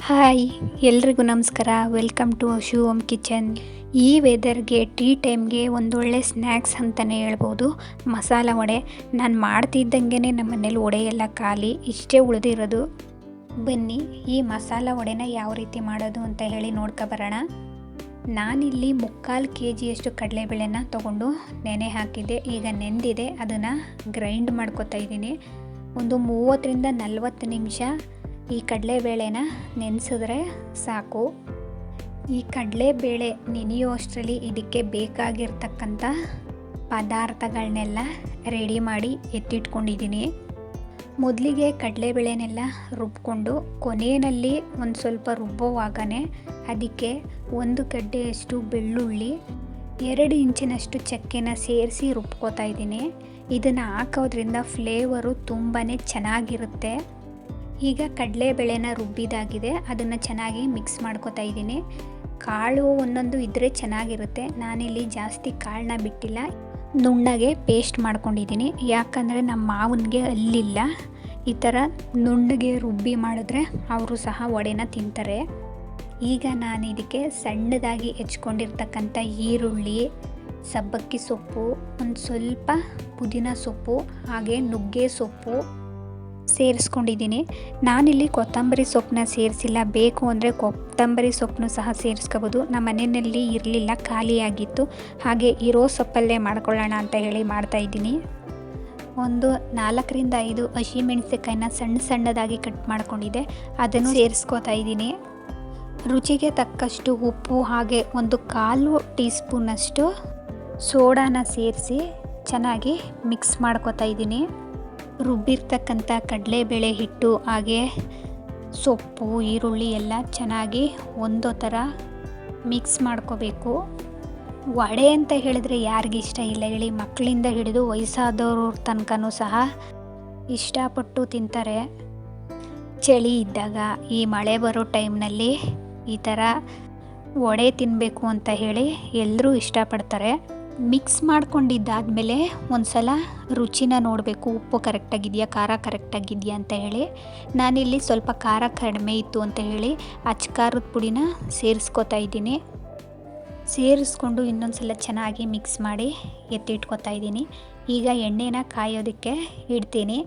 Hi, ಎಲ್ರಿಗೂ ನಮಸ್ಕಾರ. Welcome to Shivam kitchen. ಈ ವೆದರ್ಗೆ ಟೀ ಟೈಮ್ಗೆ ಒಂದೊಳ್ಳೆ ಸ್ನ್ಯಾಕ್ಸ್ ಅಂತಲೇ ಹೇಳ್ಬೋದು ಮಸಾಲ ವಡೆ. ನಾನು ಮಾಡ್ತಿದ್ದಂಗೆ ನಮ್ಮ ಮನೇಲಿ ವಡೆ ಎಲ್ಲ ಖಾಲಿ, ಇಷ್ಟೇ ಉಳಿದಿರೋದು. ಬನ್ನಿ ಈ ಮಸಾಲ ವಡೆನ ಯಾವ ರೀತಿ ಮಾಡೋದು ಅಂತ ಹೇಳಿ ನೋಡ್ಕೊಬರೋಣ. ನಾನಿಲ್ಲಿ 3/4 kg ಕಡಲೆಬೇಳೆನ ತೊಗೊಂಡು ನೆನೆ ಹಾಕಿದ್ದೆ. ಈಗ ನೆಂದಿದೆ, ಅದನ್ನು ಗ್ರೈಂಡ್ ಮಾಡ್ಕೊತಾ ಇದ್ದೀನಿ. ಒಂದು 30 ರಿಂದ 40 ನಿಮಿಷ ಈ ಕಡಲೆಬೇಳೆನ ನೆನೆಸಿದ್ರೆ ಸಾಕು. ಈ ಕಡಲೆಬೇಳೆ ನೆನೆಯೋ ಅಷ್ಟರಲ್ಲಿ ಇದಕ್ಕೆ ಬೇಕಾಗಿರ್ತಕ್ಕಂಥ ಪದಾರ್ಥಗಳನ್ನೆಲ್ಲ ರೆಡಿ ಮಾಡಿ ಎತ್ತಿಟ್ಕೊಂಡಿದ್ದೀನಿ. ಮೊದಲಿಗೆ ಕಡಲೆಬೇಳೆನೆಲ್ಲ ರುಬ್ಕೊಂಡು ಕೊನೆಯಲ್ಲಿ ಒಂದು ಸ್ವಲ್ಪ ರುಬ್ಬೋವಾಗನೇ ಅದಕ್ಕೆ 1 ಗಡ್ಡೆಯಷ್ಟು ಬೆಳ್ಳುಳ್ಳಿ, 2 ಇಂಚಿನಷ್ಟು ಚಕ್ಕೆನ ಸೇರಿಸಿ ರುಬ್ಕೋತಾ ಇದ್ದೀನಿ. ಇದನ್ನು ಹಾಕೋದ್ರಿಂದ ಫ್ಲೇವರು ತುಂಬಾ ಚೆನ್ನಾಗಿರುತ್ತೆ. ಈಗ ಕಡಲೆಬೇಳೆನ ರುಬ್ಬಿದಾಗಿದೆ, ಅದನ್ನು ಚೆನ್ನಾಗಿ ಮಿಕ್ಸ್ ಮಾಡ್ಕೊತಾ ಇದ್ದೀನಿ. ಕಾಳು ಒಂದೊಂದು ಇದ್ದರೆ ಚೆನ್ನಾಗಿರುತ್ತೆ. ನಾನಿಲ್ಲಿ ಜಾಸ್ತಿ ಕಾಳನ್ನ ಬಿಟ್ಟಿಲ್ಲ, ನುಣ್ಣಗೆ ಪೇಸ್ಟ್ ಮಾಡ್ಕೊಂಡಿದ್ದೀನಿ. ಯಾಕಂದರೆ ನಮ್ಮ ಮಾವನಿಗೆ ಅಲ್ಲಿಲ್ಲ, ಈ ಥರ ನುಣ್ಣಗೆ ರುಬ್ಬಿ ಮಾಡಿದ್ರೆ ಅವರು ಸಹ ವಡೆನ ತಿಂತಾರೆ. ಈಗ ನಾನು ಇದಕ್ಕೆ ಸಣ್ಣದಾಗಿ ಹೆಚ್ಕೊಂಡಿರ್ತಕ್ಕಂಥ ಈರುಳ್ಳಿ, ಸಬ್ಬಕ್ಕಿ ಸೊಪ್ಪು, ಒಂದು ಸ್ವಲ್ಪ ಪುದೀನ ಸೊಪ್ಪು, ಹಾಗೆ ನುಗ್ಗೆ ಸೊಪ್ಪು ಸೇರಿಸ್ಕೊಂಡಿದ್ದೀನಿ. ನಾನಿಲ್ಲಿ ಕೊತ್ತಂಬರಿ ಸೊಪ್ಪನ್ನ ಸೇರಿಸಿಲ್ಲ, ಬೇಕು ಅಂದರೆ ಕೊತ್ತಂಬರಿ ಸೊಪ್ಪನ್ನು ಸಹ ಸೇರಿಸ್ಕೋಬೋದು. ನಮ್ಮ ಮನೆಯಲ್ಲಿ ಇರಲಿಲ್ಲ, ಖಾಲಿಯಾಗಿತ್ತು. ಹಾಗೆ ಇರೋ ಸೊಪ್ಪಲ್ಲೇ ಮಾಡ್ಕೊಳ್ಳೋಣ ಅಂತ ಹೇಳಿ ಮಾಡ್ತಾಯಿದ್ದೀನಿ. ಒಂದು 4 ರಿಂದ 5 ಹಸಿಮೆಣಸಿನಕಾಯಿನ ಸಣ್ಣದಾಗಿ ಕಟ್ ಮಾಡ್ಕೊಂಡಿದ್ದೆ, ಅದನ್ನು ಸೇರಿಸ್ಕೋತಾ ಇದ್ದೀನಿ. ರುಚಿಗೆ ತಕ್ಕಷ್ಟು ಉಪ್ಪು, ಹಾಗೆ 1/4 ಟೀ ಸ್ಪೂನಷ್ಟು ಸೋಡಾನ ಸೇರಿಸಿ ಚೆನ್ನಾಗಿ ಮಿಕ್ಸ್ ಮಾಡ್ಕೋತಾ ಇದ್ದೀನಿ. ರುಬ್ಬಿರ್ತಕ್ಕಂಥ ಕಡಲೆಬೇಳೆ ಹಿಟ್ಟು ಹಾಗೆ ಸೊಪ್ಪು, ಈರುಳ್ಳಿ ಎಲ್ಲ ಚೆನ್ನಾಗಿ ಒಂದೋ ಥರ ಮಿಕ್ಸ್ ಮಾಡ್ಕೋಬೇಕು. ವಡೆ ಅಂತ ಹೇಳಿದ್ರೆ ಯಾರಿಗಿಷ್ಟ ಇಲ್ಲ ಹೇಳಿ? ಮಕ್ಕಳಿಂದ ಹಿಡಿದು ವಯಸ್ಸಾದವ್ರ ತನಕನೂ ಸಹ ಇಷ್ಟಪಟ್ಟು ತಿಂತಾರೆ. ಚಳಿ ಇದ್ದಾಗ, ಈ ಮಳೆ ಬರೋ ಟೈಮ್ನಲ್ಲಿ ಈ ಥರ ವಡೆ ತಿನ್ನಬೇಕು ಅಂತ ಹೇಳಿ ಎಲ್ಲರೂ ಇಷ್ಟಪಡ್ತಾರೆ. ಮಿಕ್ಸ್ ಮಾಡ್ಕೊಂಡಿದ್ದಾದಮೇಲೆ ಒಂದು ಸಲ ರುಚಿನ ನೋಡಬೇಕು, ಉಪ್ಪು ಕರೆಕ್ಟಾಗಿದೆಯಾ, ಖಾರ ಕರೆಕ್ಟಾಗಿದೆಯಾ ಅಂತ ಹೇಳಿ. ನಾನಿಲ್ಲಿ ಸ್ವಲ್ಪ ಖಾರ ಕಡಿಮೆ ಇತ್ತು ಅಂತ ಹೇಳಿ ಅಚ್ಕಾರದ ಪುಡಿನ ಸೇರಿಸ್ಕೋತಾ ಇದ್ದೀನಿ. ಸೇರಿಸ್ಕೊಂಡು ಇನ್ನೊಂದು ಸಲ ಚೆನ್ನಾಗಿ ಮಿಕ್ಸ್ ಮಾಡಿ ಎತ್ತಿಟ್ಕೋತಾ ಇದ್ದೀನಿ. ಈಗ ಎಣ್ಣೆನ ಕಾಯೋದಕ್ಕೆ ಇಡ್ತೀನಿ.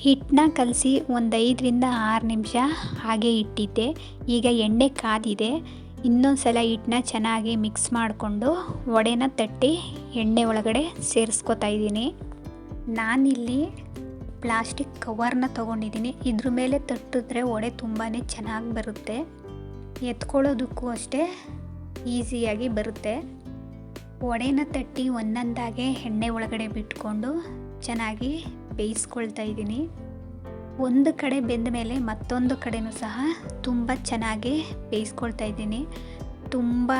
ಹಿಟ್ಟನ್ನ ಕಲಸಿ ಒಂದು 5 ರಿಂದ 6 ನಿಮಿಷ ಹಾಗೆ ಇಟ್ಟಿದ್ದೆ. ಈಗ ಎಣ್ಣೆ ಕಾದಿದೆ, ಇನ್ನೊಂದು ಸಲ ಹಿಟ್ಟನ್ನ ಚೆನ್ನಾಗಿ ಮಿಕ್ಸ್ ಮಾಡಿಕೊಂಡು ವಡೆನ ತಟ್ಟಿ ಎಣ್ಣೆ ಒಳಗಡೆ ಸೇರಿಸ್ಕೋತಾ ಇದ್ದೀನಿ. ನಾನಿಲ್ಲಿ ಪ್ಲಾಸ್ಟಿಕ್ ಕವರ್ನ ತೊಗೊಂಡಿದ್ದೀನಿ. ಇದ್ರ ಮೇಲೆ ತಟ್ಟಿದ್ರೆ ವಡೆ ತುಂಬಾ ಚೆನ್ನಾಗಿ ಬರುತ್ತೆ, ಎತ್ಕೊಳ್ಳೋದಕ್ಕೂ ಅಷ್ಟೇ ಈಸಿಯಾಗಿ ಬರುತ್ತೆ. ವಡೆನ ತಟ್ಟಿ ಒಂದೊಂದಾಗೆ ಎಣ್ಣೆ ಒಳಗಡೆ ಬಿಟ್ಕೊಂಡು ಚೆನ್ನಾಗಿ ಬೇಯಿಸ್ಕೊಳ್ತಾ ಇದ್ದೀನಿ. ಒಂದು ಕಡೆ ಬೆಂದ ಮೇಲೆ ಮತ್ತೊಂದು ಕಡೆನೂ ಸಹ ತುಂಬ ಚೆನ್ನಾಗಿ ಬೇಯಿಸ್ಕೊಳ್ತಾ ಇದ್ದೀನಿ. ತುಂಬಾ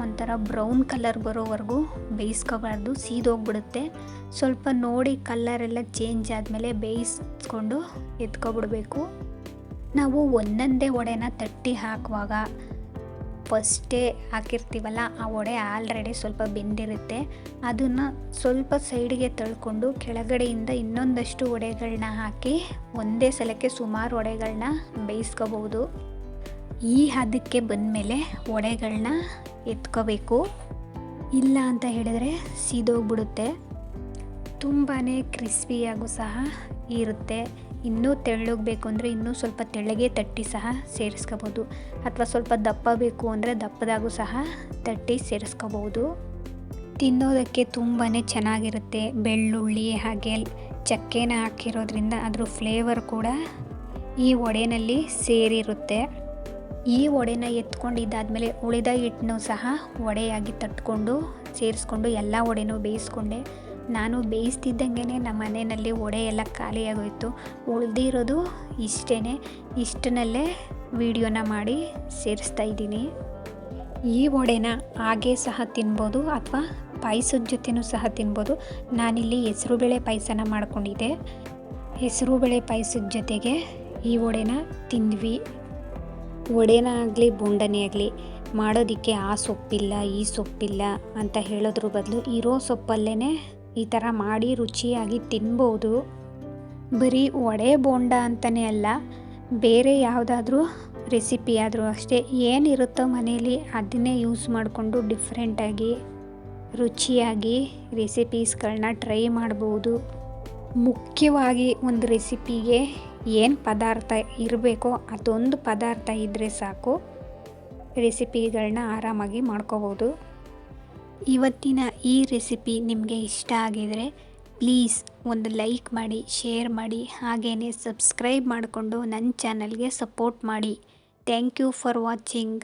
ಒಂಥರ ಬ್ರೌನ್ ಕಲರ್ ಬರೋವರೆಗೂ ಬೇಯಿಸ್ಕೋಬಾರ್ದು, ಸೀದೋಗ್ಬಿಡುತ್ತೆ. ಸ್ವಲ್ಪ ನೋಡಿ ಕಲರೆಲ್ಲ ಚೇಂಜ್ ಆದಮೇಲೆ ಬೇಯಿಸ್ಕೊಂಡು ಎತ್ಕೊಬಿಡ್ಬೇಕು. ನಾವು ಒಂದೊಂದೇ ವಡೆನ ತಟ್ಟಿ ಹಾಕುವಾಗ ಫಸ್ಟೇ ಹಾಕಿರ್ತೀವಲ್ಲ, ಆ ವಡೆ ಆಲ್ರೆಡಿ ಸ್ವಲ್ಪ ಬೆಂದಿರುತ್ತೆ. ಅದನ್ನು ಸ್ವಲ್ಪ ಸೈಡಿಗೆ ತಳ್ಕೊಂಡು ಕೆಳಗಡೆಯಿಂದ ಇನ್ನೊಂದಷ್ಟು ವಡೆಗಳನ್ನ ಹಾಕಿ ಒಂದೇ ಸಲಕ್ಕೆ ಸುಮಾರು ವಡೆಗಳನ್ನ ಬೇಯಿಸ್ಕೋಬೋದು. ಈ ಹದಕ್ಕೆ ಬಂದಮೇಲೆ ವಡೆಗಳನ್ನ ಎತ್ಕೋಬೇಕು, ಇಲ್ಲ ಅಂತ ಹೇಳಿದ್ರೆ ಸೀದೋಗ್ಬಿಡುತ್ತೆ. ತುಂಬಾ ಕ್ರಿಸ್ಪಿಯಾಗೂ ಸಹ ಇರುತ್ತೆ. ಇನ್ನೂ ತೆಳ್ಳಗೆ ಬೇಕು ಅಂದರೆ ಇನ್ನೂ ಸ್ವಲ್ಪ ತೆಳ್ಳಗೆ ತಟ್ಟಿ ಸಹ ಸೇರಿಸ್ಕೋಬೋದು, ಅಥವಾ ಸ್ವಲ್ಪ ದಪ್ಪ ಬೇಕು ಅಂದರೆ ದಪ್ಪದಾಗೂ ಸಹ ತಟ್ಟಿ ಸೇರಿಸ್ಕೋಬೋದು. ತಿನ್ನೋದಕ್ಕೆ ತುಂಬಾ ಚೆನ್ನಾಗಿರುತ್ತೆ. ಬೆಳ್ಳುಳ್ಳಿ ಹಾಗೆ ಚಕ್ಕೆನ ಹಾಕಿರೋದ್ರಿಂದ ಅದ್ರ ಫ್ಲೇವರ್ ಕೂಡ ಈ ವಡೆನಲ್ಲಿ ಸೇರಿರುತ್ತೆ. ಈ ವಡೆನ ಎತ್ಕೊಂಡಿದ್ದಾದಮೇಲೆ ಉಳಿದ ಹಿಟ್ಟನ್ನು ಸಹ ವಡೆಯಾಗಿ ತಟ್ಕೊಂಡು ಸೇರಿಸ್ಕೊಂಡು ಎಲ್ಲ ವಡೆನೂ ಬೇಯಿಸ್ಕೊಂಡೆ. ನಾನು ಬೇಯಿಸ್ತಿದ್ದಂಗೆ ನಮ್ಮ ಮನೆಯಲ್ಲಿ ವಡೆ ಎಲ್ಲ ಖಾಲಿಯಾಗೋಯಿತು. ಉಳಿದಿರೋದು ಇಷ್ಟನಲ್ಲೇ ವಿಡಿಯೋನ ಮಾಡಿ ಸೇರಿಸ್ತಾ ಇದ್ದೀನಿ. ಈ ವಡೆನ ಹಾಗೆ ಸಹ ತಿನ್ಬೋದು, ಅಥವಾ ಪಾಯಸದ ಜೊತೆನೂ ಸಹ ತಿನ್ಬೋದು. ನಾನಿಲ್ಲಿ ಹೆಸರುಬೇಳೆ ಪಾಯಸನ ಮಾಡ್ಕೊಂಡಿದ್ದೆ. ಹೆಸರುಬೇಳೆ ಪಾಯಸದ ಜೊತೆಗೆ ಈ ವಡೆನ ತಿಂದ್ವಿ. ವಡೆನ ಆಗಲಿ ಬೋಂಡನೇ ಆಗಲಿ ಮಾಡೋದಕ್ಕೆ ಆ ಸೊಪ್ಪಿಲ್ಲ ಈ ಸೊಪ್ಪಿಲ್ಲ ಅಂತ ಹೇಳೋದ್ರ ಬದಲು ಇರೋ ಸೊಪ್ಪಲ್ಲೇ ಈ ಥರ ಮಾಡಿ ರುಚಿಯಾಗಿ ತಿನ್ಬೋದು. ಬರೀ ವಡೆ ಬೋಂಡ ಅಂತಲೇ ಅಲ್ಲ, ಬೇರೆ ಯಾವುದಾದ್ರೂ ರೆಸಿಪಿ ಆದರೂ ಅಷ್ಟೇ, ಏನಿರುತ್ತೋ ಮನೇಲಿ ಅದನ್ನೇ ಯೂಸ್ ಮಾಡಿಕೊಂಡು ಡಿಫ್ರೆಂಟಾಗಿ ರುಚಿಯಾಗಿ ರೆಸಿಪೀಸ್ಗಳನ್ನ ಟ್ರೈ ಮಾಡ್ಬೋದು. ಮುಖ್ಯವಾಗಿ ಒಂದು ರೆಸಿಪಿಗೆ ಏನು ಪದಾರ್ಥ ಇರಬೇಕೋ ಅದೊಂದು ಪದಾರ್ಥ ಇದ್ದರೆ ಸಾಕು, ರೆಸಿಪಿಗಳನ್ನ ಆರಾಮಾಗಿ ಮಾಡ್ಕೋಬೋದು. ಇವತ್ತಿನ ಈ ರೆಸಿಪಿ ನಿಮಗೆ ಇಷ್ಟ ಆಗಿದರೆ ಪ್ಲೀಸ್ ಒಂದು ಲೈಕ್ ಮಾಡಿ, ಶೇರ್ ಮಾಡಿ, ಹಾಗೆಯೇ ಸಬ್ಸ್ಕ್ರೈಬ್ ಮಾಡಿಕೊಂಡು ನನ್ನ ಚಾನಲ್ಗೆ ಸಪೋರ್ಟ್ ಮಾಡಿ. Thank you for watching.